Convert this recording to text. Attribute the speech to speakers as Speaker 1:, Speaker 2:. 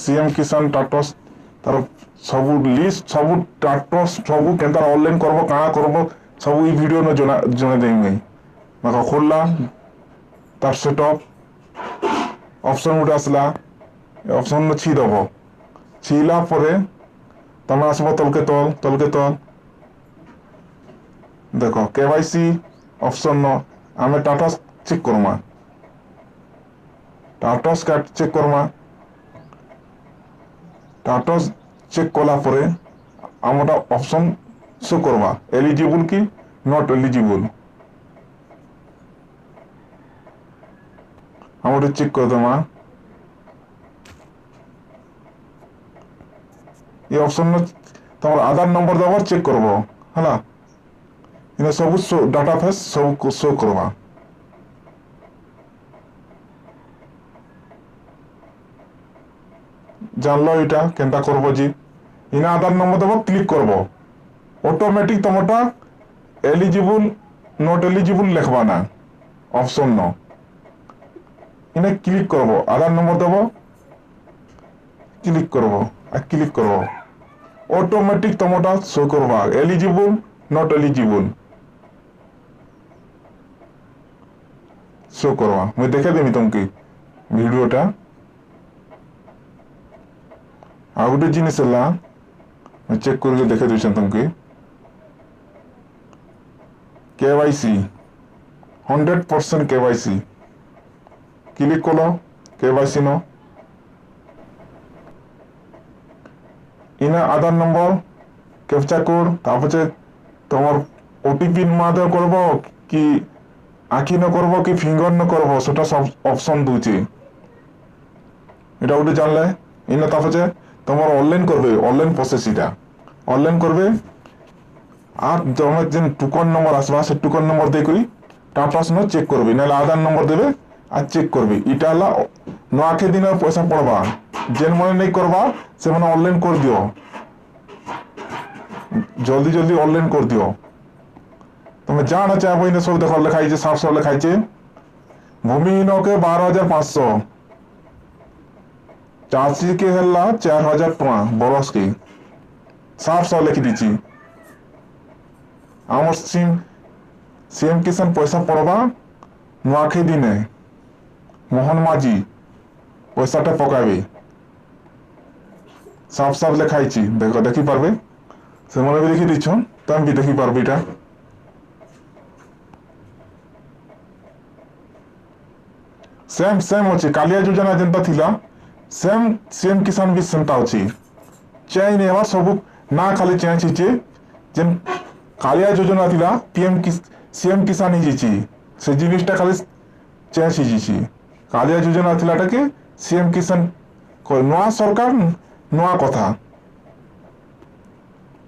Speaker 1: CM किसान टाटस तार सब लिस्ट सब टाटस सब केनता ऑनलाइन करबो काना करबो सब ई वीडियो न जने देंगे मका खोलला तार सेटअप ऑप्शन उठा आसला ऑप्शन न छी दबो छीला परे तमे आसबो तलके तल देखो केवाईसी ऑप्शन न आमे टाटस चेक करमा टाटस का चेक करमा टाटस चेक कला परे आमटा ऑप्शन शो करवा एलिजिबल की नॉट एलिजिबल हम चेक कर दमा ये ऑप्शन में तुम आधार नंबर दबो चेक करबो हला इने सब डाटा फेस सब शो करवा जानलो इटा केनता करबो जी इना आधार नंबर दबो क्लिक करबो ऑटोमेटिक तमटा एलिजिबल नॉट एलिजिबल लिखबा ना ऑप्शन नो इने क्लिक करबो आधार नंबर दबो क्लिक करबो ऑटोमेटिक तमटा शो करबा एलिजिबल नॉट एलिजिबल शो करवा मैं देखे देमी तुमके वीडियोटा आ गोटे जिनिस है मैं चेक करके देखे दूसरा तुमके केवाईसी 100% केवाईसी क्लिक कलो केवाईसी नो इना आधार नंबर कैप्चा कोड तापछे तमर ओटीपी माध्यम करबो कि आखि न करबो कि फिंगर न करबो सेटा सब ऑप्शन दूची एटा उठे जानले इना तापछे तमर ऑनलाइन करबे ऑनलाइन प्रोसेस इटा ऑनलाइन करबे आ तमे जेन टोकन नंबर आसबा से टोकन नंबर दे करी टाटास न चेक करबे ना आधार नंबर देबे आ चेक करबे इटा ला न आखे दिन पैसा पड़बा जेन माने नहीं करबा से माने ऑनलाइन कर दियो जल्दी जल्दी ऑनलाइन कर दियो तुम जाना चाहबो इन सब देखो लिखाई साफ साफ लिखाई भूमिहीन के 12,500 चाषी के हल्ला 4,000 टका बरस के साफ साफ लिखी दीची आमर सीएम किसान पैसा पड़बा नुआखे दिने मोहन माझी पैसाटा पकाबे साफ साफ लिखाई देखो देखी पारबे से भी देखी दीछ तुम भी देखी पारबे इटा सेम सेम अच्छे कालिया योजना जेनता थिला सेम सेम किसान भी सेमता अच्छी चेंज नहीं सब ना खाली चेंज होचे जेन कालिया योजना थिला सीएम किसान ही से जिनिसटा खाली चेंज ही कालिया योजना थिलाटा के सीएम किसान नुआ सरकार नुआ कथा